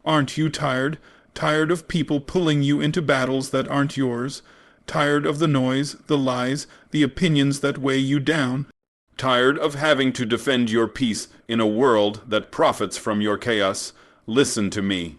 Aren't you tired? Tired of people pulling you into battles that aren't yours? Tired of the noise, the lies, the opinions that weigh you down? Tired of having to defend your peace in a world that profits from your chaos? Listen to me.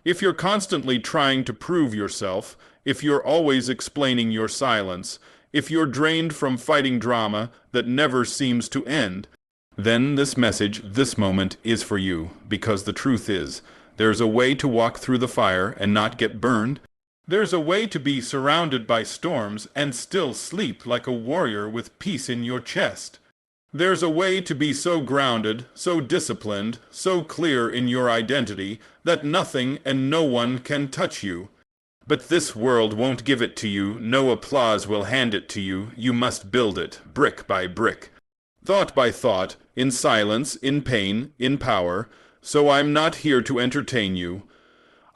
If you're constantly trying to prove yourself, if you're always explaining your silence, if you're drained from fighting drama that never seems to end, then this message, this moment, is for you, because the truth is, there's a way to walk through the fire and not get burned. There's a way to be surrounded by storms and still sleep like a warrior with peace in your chest. There's a way to be so grounded, so disciplined, so clear in your identity that nothing and no one can touch you. But this world won't give it to you, no applause will hand it to you, you must build it, brick by brick. Thought by thought, in silence, in pain, in power, so I'm not here to entertain you.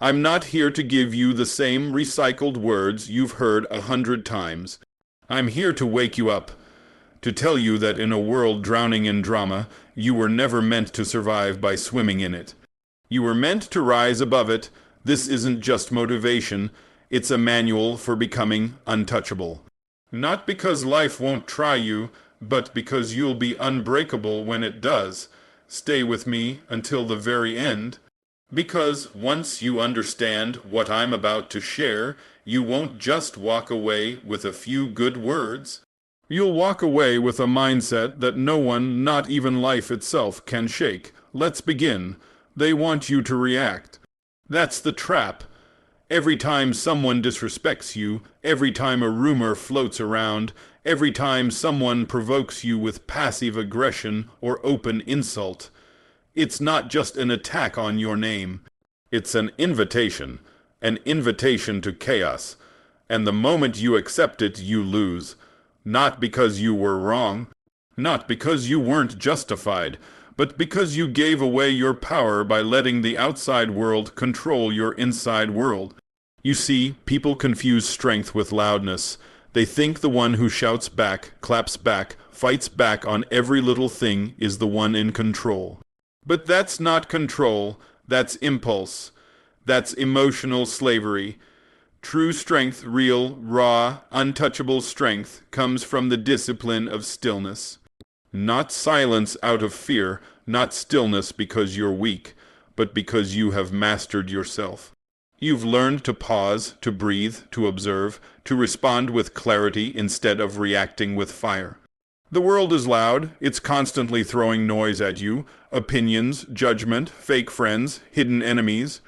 I'm not here to give you the same recycled words you've heard 100 times. I'm here to wake you up, to tell you that in a world drowning in drama, you were never meant to survive by swimming in it. You were meant to rise above it. This isn't just motivation, it's a manual for becoming untouchable. Not because life won't try you, but because you'll be unbreakable when it does. Stay with me until the very end. Because once you understand what I'm about to share, you won't just walk away with a few good words. You'll walk away with a mindset that no one, not even life itself, can shake. Let's begin. They want you to react. That's the trap. Every time someone disrespects you, every time a rumor floats around, every time someone provokes you with passive aggression or open insult, it's not just an attack on your name. It's an invitation to chaos. And the moment you accept it, you lose. Not because you were wrong, not because you weren't justified, but because you gave away your power by letting the outside world control your inside world. You see, people confuse strength with loudness. They think the one who shouts back, claps back, fights back on every little thing is the one in control. But that's not control, that's impulse. That's emotional slavery. True strength, real, raw, untouchable strength, comes from the discipline of stillness. Not silence out of fear, not stillness because you're weak, but because you have mastered yourself. You've learned to pause, to breathe, to observe, to respond with clarity instead of reacting with fire. The world is loud, it's constantly throwing noise at you, opinions, judgment, fake friends, hidden enemies.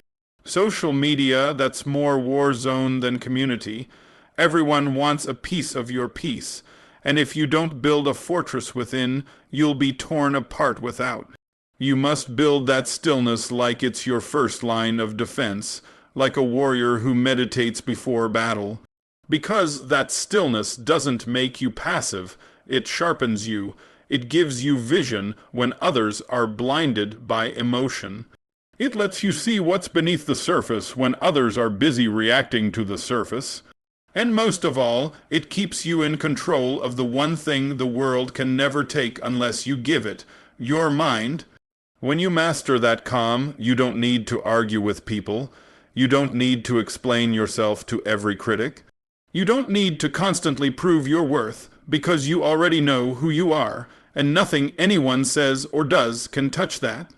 Social media that's more war zone than community. Everyone wants a piece of your peace, and if you don't build a fortress within, you'll be torn apart without. You must build that stillness like it's your first line of defense, like a warrior who meditates before battle. Because that stillness doesn't make you passive, it sharpens you, it gives you vision when others are blinded by emotion. It lets you see what's beneath the surface when others are busy reacting to the surface. And most of all, it keeps you in control of the one thing the world can never take unless you give it, your mind. When you master that calm, you don't need to argue with people. You don't need to explain yourself to every critic. You don't need to constantly prove your worth, because you already know who you are, and nothing anyone says or does can touch that.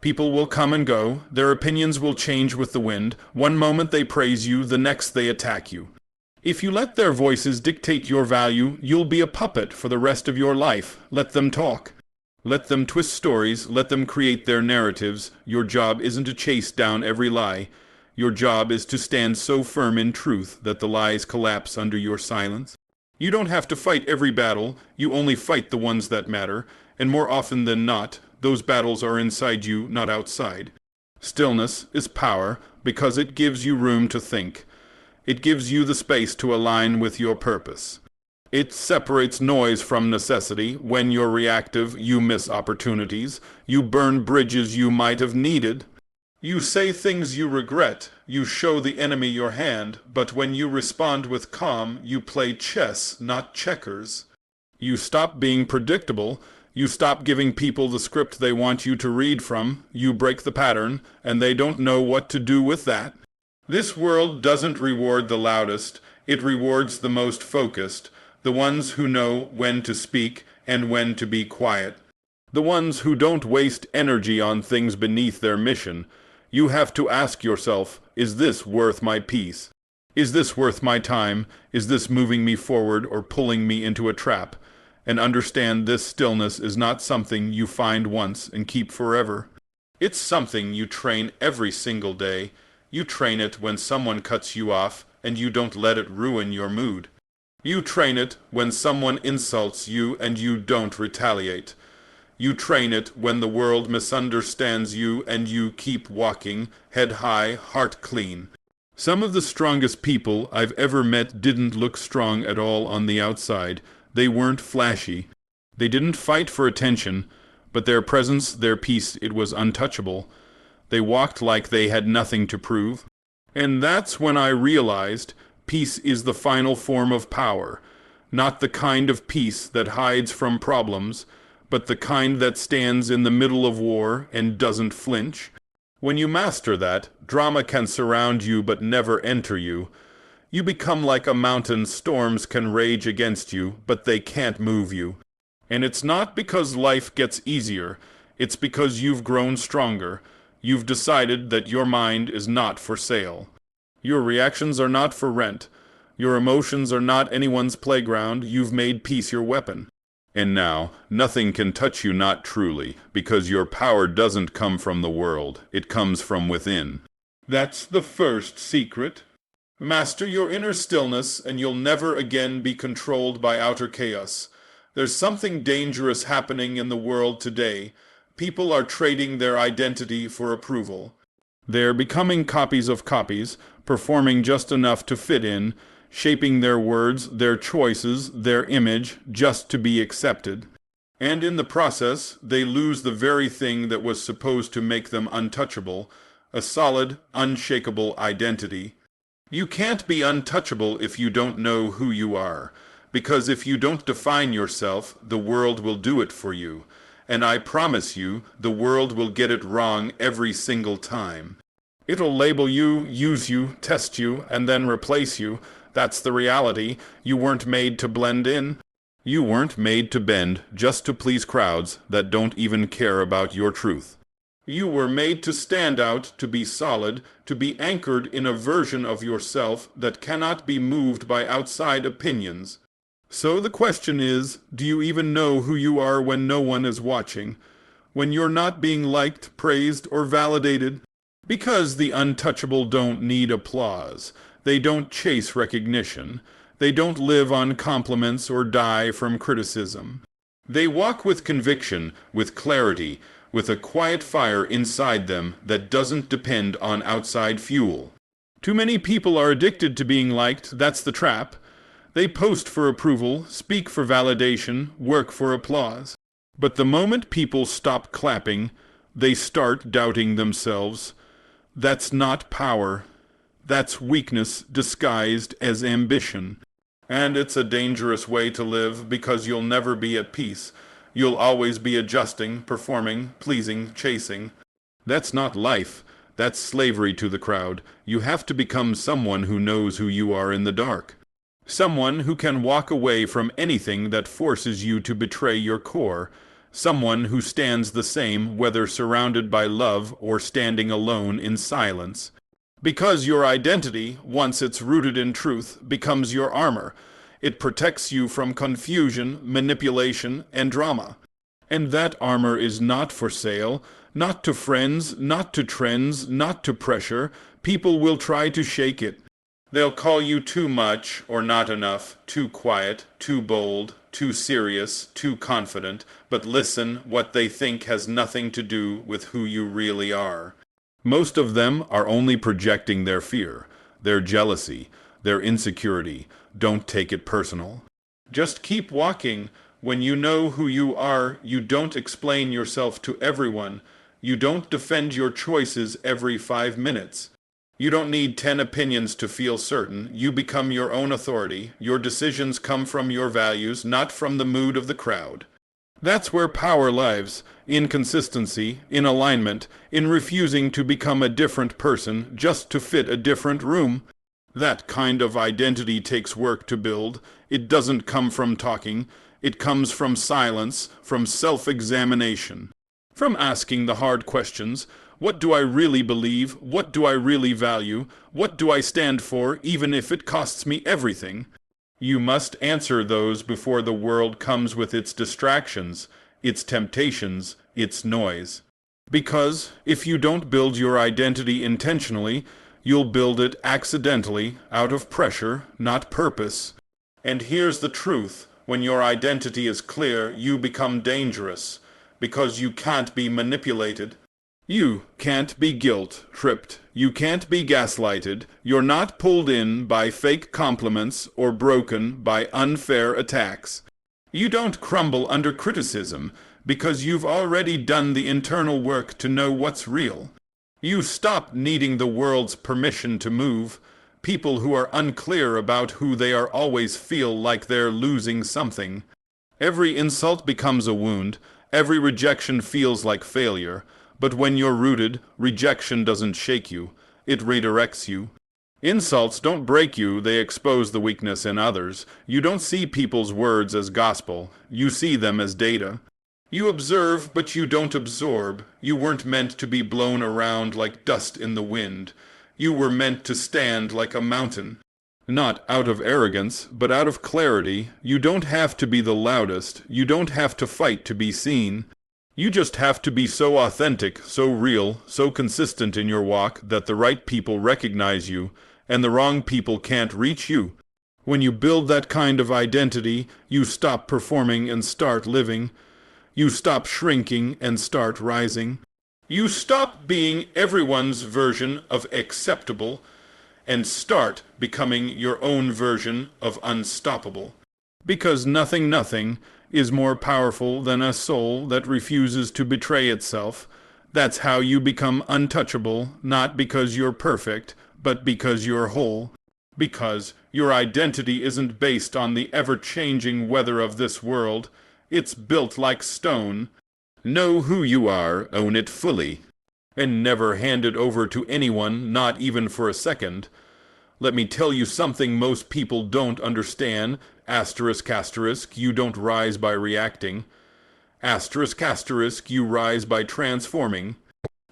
People will come and go, their opinions will change with the wind. One moment they praise you, the next they attack you. If you let their voices dictate your value, you'll be a puppet for the rest of your life. Let them talk. Let them twist stories, let them create their narratives. Your job isn't to chase down every lie. Your job is to stand so firm in truth that the lies collapse under your silence. You don't have to fight every battle, you only fight the ones that matter, and more often than not, those battles are inside you, not outside. Stillness is power because it gives you room to think. It gives you the space to align with your purpose. It separates noise from necessity. When you're reactive, you miss opportunities. You burn bridges you might have needed. You say things you regret. You show the enemy your hand. But when you respond with calm, you play chess, not checkers. You stop being predictable. You stop giving people the script they want you to read from, you break the pattern, and they don't know what to do with that. This world doesn't reward the loudest, it rewards the most focused, the ones who know when to speak and when to be quiet. The ones who don't waste energy on things beneath their mission. You have to ask yourself, is this worth my peace? Is this worth my time? Is this moving me forward or pulling me into a trap? And understand this stillness is not something you find once and keep forever. It's something you train every single day. You train it when someone cuts you off and you don't let it ruin your mood. You train it when someone insults you and you don't retaliate. You train it when the world misunderstands you and you keep walking, head high, heart clean. Some of the strongest people I've ever met didn't look strong at all on the outside. They weren't flashy. They didn't fight for attention, but their presence, their peace, it was untouchable. They walked like they had nothing to prove. And that's when I realized peace is the final form of power, not the kind of peace that hides from problems, but the kind that stands in the middle of war and doesn't flinch. When you master that, drama can surround you but never enter you. You become like a mountain. Storms can rage against you, but they can't move you. And it's not because life gets easier, it's because you've grown stronger. You've decided that your mind is not for sale. Your reactions are not for rent. Your emotions are not anyone's playground. You've made peace your weapon. And now, nothing can touch you not truly, because your power doesn't come from the world, it comes from within. That's the first secret. Master your inner stillness, and you'll never again be controlled by outer chaos. There's something dangerous happening in the world today. People are trading their identity for approval. They're becoming copies of copies, performing just enough to fit in, shaping their words, their choices, their image, just to be accepted. And in the process, they lose the very thing that was supposed to make them untouchable, a solid, unshakable identity. You can't be untouchable if you don't know who you are, because if you don't define yourself, the world will do it for you. And I promise you, the world will get it wrong every single time. It'll label you, use you, test you, and then replace you. That's the reality. You weren't made to blend in. You weren't made to bend just to please crowds that don't even care about your truth. You were made to stand out, to be solid, to be anchored in a version of yourself that cannot be moved by outside opinions. So the question is, do you even know who you are when no one is watching? When you're not being liked, praised, or validated? Because the untouchable don't need applause. They don't chase recognition. They don't live on compliments or die from criticism. They walk with conviction, with clarity, with a quiet fire inside them that doesn't depend on outside fuel. Too many people are addicted to being liked. That's the trap. They post for approval, speak for validation, work for applause. But the moment people stop clapping, they start doubting themselves. That's not power. That's weakness disguised as ambition. And it's a dangerous way to live because you'll never be at peace. You'll always be adjusting, performing, pleasing, chasing. That's not life. That's slavery to the crowd. You have to become someone who knows who you are in the dark. Someone who can walk away from anything that forces you to betray your core. Someone who stands the same whether surrounded by love or standing alone in silence. Because your identity, once it's rooted in truth, becomes your armor. It protects you from confusion, manipulation, and drama. And that armor is not for sale, not to friends, not to trends, not to pressure. People will try to shake it. They'll call you too much or not enough, too quiet, too bold, too serious, too confident. But listen, what they think has nothing to do with who you really are. Most of them are only projecting their fear, their jealousy, their insecurity. Don't take it personal. Just keep walking. When you know who you are, you don't explain yourself to everyone. You don't defend your choices every 5 minutes. You don't need 10 opinions to feel certain. You become your own authority. Your decisions come from your values, not from the mood of the crowd. That's where power lives, in consistency, in alignment, in refusing to become a different person just to fit a different room. That kind of identity takes work to build. It doesn't come from talking. It comes from silence, from self-examination, from asking the hard questions. What do I really believe? What do I really value? What do I stand for, even if it costs me everything? You must answer those before the world comes with its distractions, its temptations, its noise. Because if you don't build your identity intentionally, you'll build it accidentally, out of pressure, not purpose. And here's the truth. When your identity is clear, you become dangerous, because you can't be manipulated. You can't be guilt-tripped. You can't be gaslighted. You're not pulled in by fake compliments or broken by unfair attacks. You don't crumble under criticism because you've already done the internal work to know what's real. You stop needing the world's permission to move. People who are unclear about who they are always feel like they're losing something. Every insult becomes a wound. Every rejection feels like failure. But when you're rooted, rejection doesn't shake you. It redirects you. Insults don't break you, they expose the weakness in others. You don't see people's words as gospel. You see them as data. You observe, but you don't absorb. You weren't meant to be blown around like dust in the wind. You were meant to stand like a mountain. Not out of arrogance, but out of clarity. You don't have to be the loudest. You don't have to fight to be seen. You just have to be so authentic, so real, so consistent in your walk that the right people recognize you, and the wrong people can't reach you. When you build that kind of identity, you stop performing and start living. You stop shrinking and start rising. You stop being everyone's version of acceptable and start becoming your own version of unstoppable. Because nothing is more powerful than a soul that refuses to betray itself. That's how you become untouchable, not because you're perfect, but because you're whole. Because your identity isn't based on the ever-changing weather of this world. It's built like stone. Know who you are, own it fully, and never hand it over to anyone, not even for a second. Let me tell you something most people don't understand. Asterisk, asterisk, you don't rise by reacting. Asterisk, asterisk, you rise by transforming.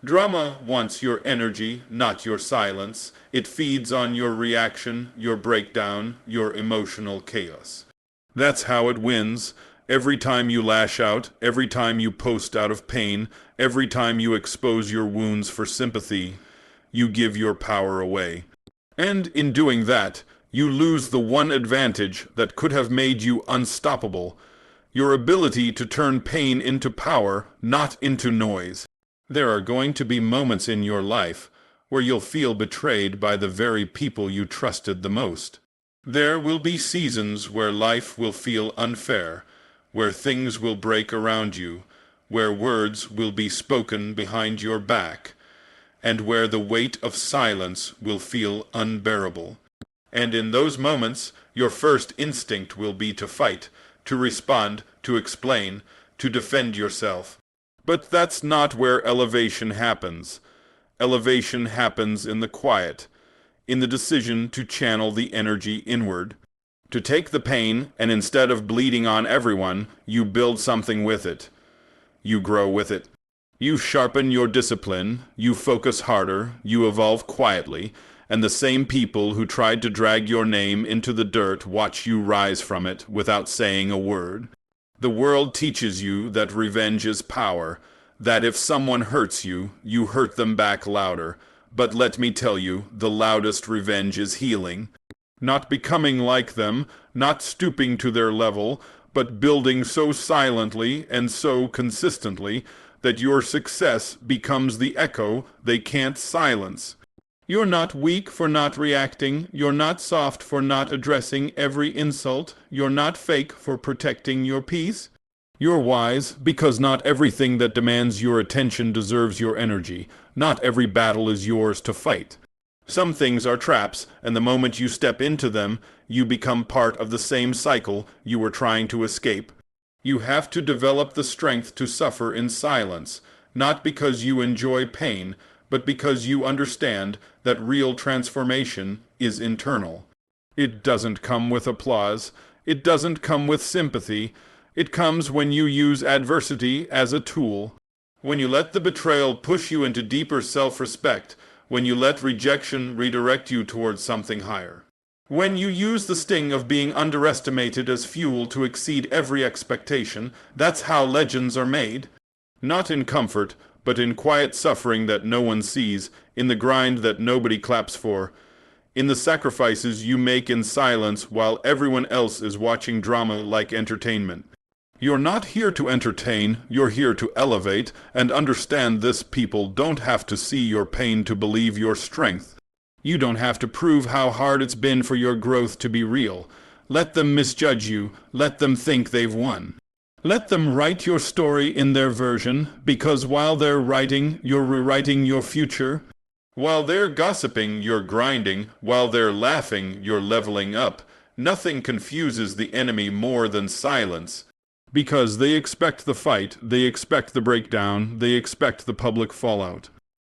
Drama wants your energy, not your silence. It feeds on your reaction, your breakdown, your emotional chaos. That's how it wins. Every time you lash out, every time you post out of pain, every time you expose your wounds for sympathy, you give your power away. And in doing that, you lose the one advantage that could have made you unstoppable, your ability to turn pain into power, not into noise. There are going to be moments in your life where you'll feel betrayed by the very people you trusted the most. There will be seasons where life will feel unfair, where things will break around you, where words will be spoken behind your back, and where the weight of silence will feel unbearable. And in those moments, your first instinct will be to fight, to respond, to explain, to defend yourself. But that's not where elevation happens. Elevation happens in the quiet, in the decision to channel the energy inward, to take the pain, and instead of bleeding on everyone, you build something with it. You grow with it. You sharpen your discipline, you focus harder, you evolve quietly, and the same people who tried to drag your name into the dirt watch you rise from it without saying a word. The world teaches you that revenge is power, that if someone hurts you, you hurt them back louder. But let me tell you, the loudest revenge is healing. Not becoming like them, not stooping to their level, but building so silently and so consistently that your success becomes the echo they can't silence. You're not weak for not reacting. You're not soft for not addressing every insult. You're not fake for protecting your peace. You're wise because not everything that demands your attention deserves your energy. Not every battle is yours to fight. Some things are traps, and the moment you step into them, you become part of the same cycle you were trying to escape. You have to develop the strength to suffer in silence, not because you enjoy pain, but because you understand that real transformation is internal. It doesn't come with applause. It doesn't come with sympathy. It comes when you use adversity as a tool. When you let the betrayal push you into deeper self-respect, when you let rejection redirect you towards something higher. When you use the sting of being underestimated as fuel to exceed every expectation, that's how legends are made. Not in comfort, but in quiet suffering that no one sees, in the grind that nobody claps for, in the sacrifices you make in silence while everyone else is watching drama like entertainment. You're not here to entertain, you're here to elevate, and understand this: people don't have to see your pain to believe your strength. You don't have to prove how hard it's been for your growth to be real. Let them misjudge you, let them think they've won. Let them write your story in their version, because while they're writing, you're rewriting your future. While they're gossiping, you're grinding. While they're laughing, you're leveling up. Nothing confuses the enemy more than silence. Because they expect the fight, they expect the breakdown, they expect the public fallout.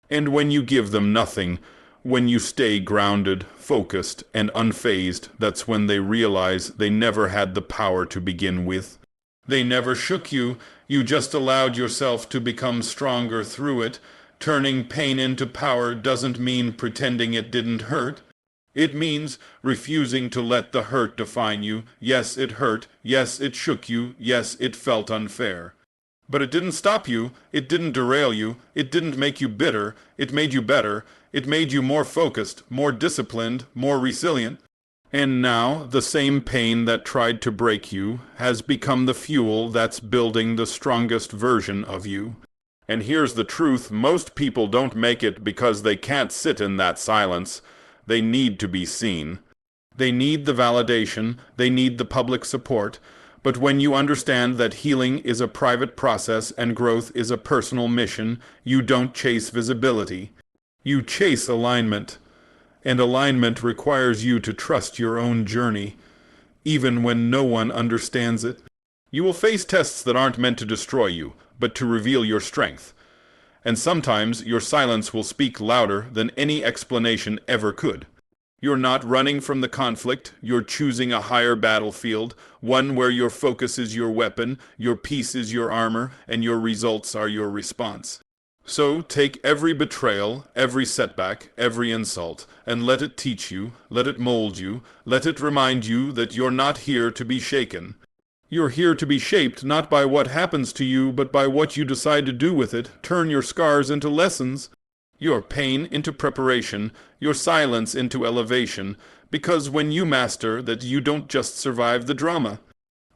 And when you give them nothing, when you stay grounded, focused, and unfazed, that's when they realize they never had the power to begin with. They never shook you, you just allowed yourself to become stronger through it. Turning pain into power doesn't mean pretending it didn't hurt. It means refusing to let the hurt define you. Yes, it hurt. Yes, it shook you. Yes, it felt unfair. But it didn't stop you. It didn't derail you. It didn't make you bitter. It made you better. It made you more focused, more disciplined, more resilient. And now, the same pain that tried to break you has become the fuel that's building the strongest version of you. And here's the truth: most people don't make it because they can't sit in that silence. They need to be seen. They need the validation. They need the public support. But when you understand that healing is a private process and growth is a personal mission, you don't chase visibility. You chase alignment. And alignment requires you to trust your own journey, even when no one understands it. You will face tests that aren't meant to destroy you, but to reveal your strength. And sometimes your silence will speak louder than any explanation ever could. You're not running from the conflict, you're choosing a higher battlefield, one where your focus is your weapon, your peace is your armor, and your results are your response. So take every betrayal, every setback, every insult, and let it teach you, let it mold you, let it remind you that you're not here to be shaken. You're here to be shaped not by what happens to you, but by what you decide to do with it. Turn your scars into lessons, your pain into preparation, your silence into elevation, because when you master that, you don't just survive the drama.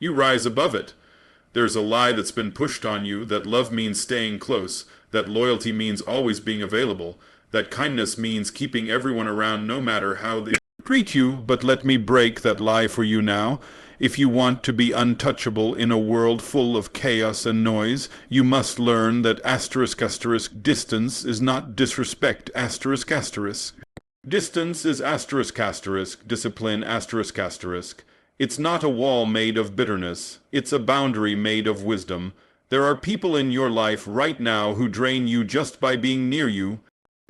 You rise above it. There's a lie that's been pushed on you that love means staying close, that loyalty means always being available, that kindness means keeping everyone around no matter how they treat you. But let me break that lie for you now. If you want to be untouchable in a world full of chaos and noise, you must learn that **** distance is not disrespect ****. Distance is ****, discipline ****. It's not a wall made of bitterness. It's a boundary made of wisdom. There are people in your life right now who drain you just by being near you.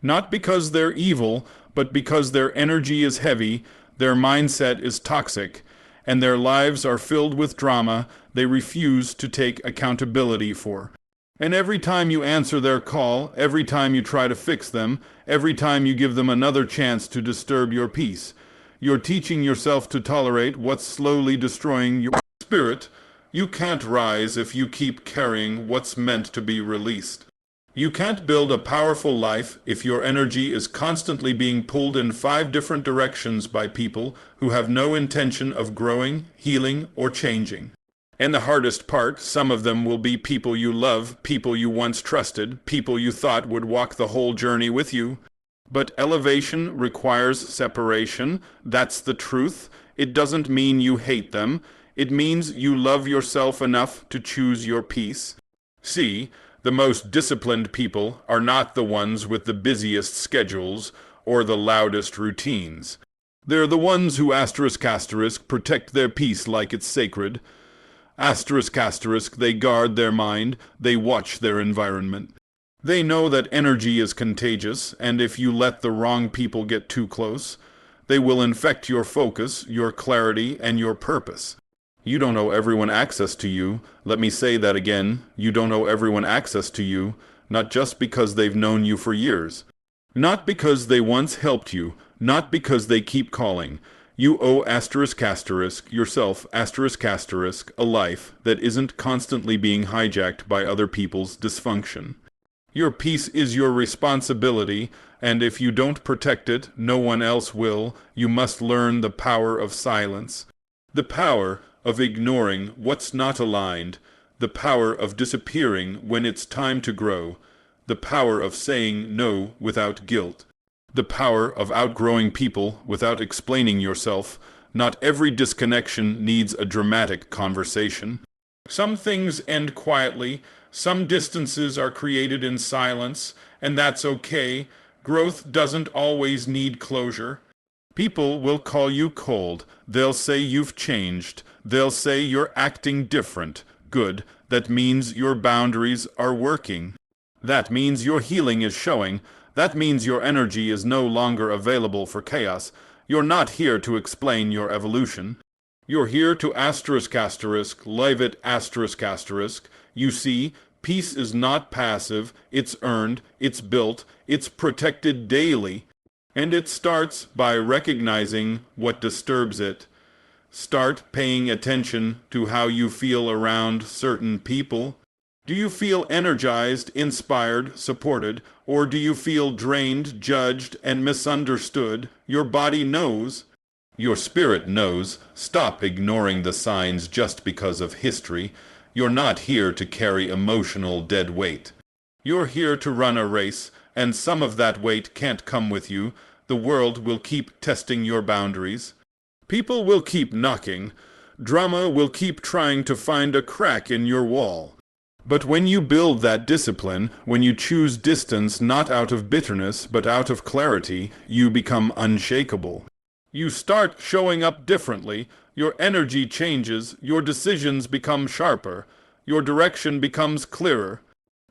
Not because they're evil, but because their energy is heavy, their mindset is toxic, and their lives are filled with drama they refuse to take accountability for. And every time you answer their call, every time you try to fix them, every time you give them another chance to disturb your peace, you're teaching yourself to tolerate what's slowly destroying your spirit. You can't rise if you keep carrying what's meant to be released. You can't build a powerful life if your energy is constantly being pulled in 5 different directions by people who have no intention of growing, healing, or changing. And the hardest part, some of them will be people you love, people you once trusted, people you thought would walk the whole journey with you. But elevation requires separation. That's the truth. It doesn't mean you hate them. It means you love yourself enough to choose your peace. See, the most disciplined people are not the ones with the busiest schedules or the loudest routines. They're the ones who *** protect their peace like it's sacred. Asterisk, asterisk, they guard their mind, they watch their environment. They know that energy is contagious, and if you let the wrong people get too close, they will infect your focus, your clarity, and your purpose. You don't owe everyone access to you. Let me say that again. You don't owe everyone access to you, not just because they've known you for years. Not because they once helped you, not because they keep calling. You owe asterisk, asterisk, yourself, asterisk, asterisk, a life that isn't constantly being hijacked by other people's dysfunction. Your peace is your responsibility, and if you don't protect it, no one else will. You must learn the power of silence, the power of ignoring what's not aligned, the power of disappearing when it's time to grow, the power of saying no without guilt, the power of outgrowing people without explaining yourself. Not every disconnection needs a dramatic conversation. Some things end quietly, some distances are created in silence, and that's okay. Growth doesn't always need closure. People will call you cold. They'll say you've changed. They'll say you're acting different. Good. That means your boundaries are working. That means your healing is showing. That means your energy is no longer available for chaos. You're not here to explain your evolution. You're here to asterisk, asterisk, live it asterisk, asterisk. You see, peace is not passive. It's earned. It's built. It's protected daily. And it starts by recognizing what disturbs it. Start paying attention to how you feel around certain people. Do you feel energized, inspired, supported, or do you feel drained, judged, and misunderstood? Your body knows. Your spirit knows. Stop ignoring the signs just because of history. You're not here to carry emotional dead weight. You're here to run a race, and some of that weight can't come with you. The world will keep testing your boundaries. People will keep knocking. Drama will keep trying to find a crack in your wall. But when you build that discipline, when you choose distance not out of bitterness but out of clarity, you become unshakable. You start showing up differently, your energy changes, your decisions become sharper, your direction becomes clearer.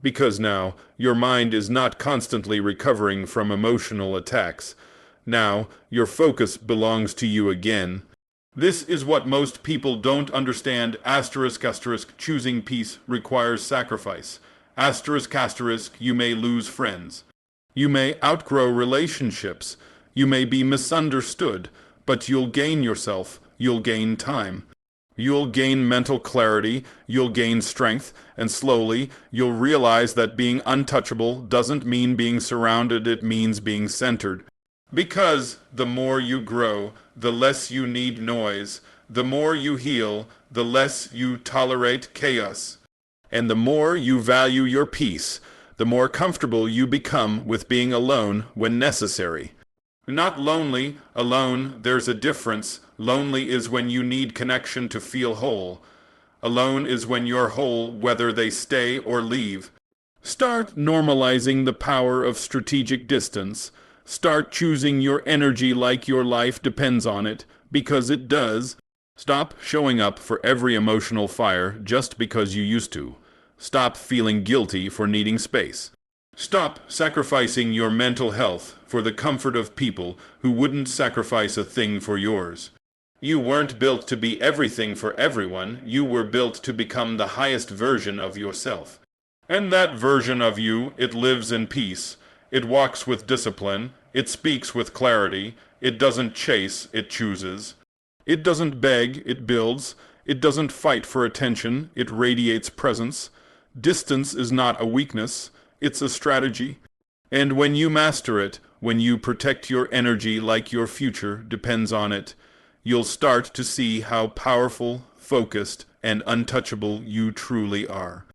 Because now, your mind is not constantly recovering from emotional attacks. Now, your focus belongs to you again. This is what most people don't understand. Asterisk, asterisk, choosing peace requires sacrifice. Asterisk, asterisk, you may lose friends. You may outgrow relationships. You may be misunderstood, but you'll gain yourself. You'll gain time. You'll gain mental clarity, you'll gain strength, and slowly you'll realize that being untouchable doesn't mean being surrounded, it means being centered. Because the more you grow, the less you need noise. The more you heal, the less you tolerate chaos. And the more you value your peace, the more comfortable you become with being alone when necessary. Not lonely, alone, there's a difference. Lonely is when you need connection to feel whole. Alone is when you're whole whether they stay or leave. Start normalizing the power of strategic distance. Start choosing your energy like your life depends on it, because it does. Stop showing up for every emotional fire just because you used to. Stop feeling guilty for needing space. Stop sacrificing your mental health for the comfort of people who wouldn't sacrifice a thing for yours. You weren't built to be everything for everyone. You were built to become the highest version of yourself. And that version of you, it lives in peace. It walks with discipline. It speaks with clarity. It doesn't chase, it chooses. It doesn't beg, it builds. It doesn't fight for attention, it radiates presence. Distance is not a weakness, it's a strategy. And when you master it, when you protect your energy like your future depends on it, you'll start to see how powerful, focused, and untouchable you truly are.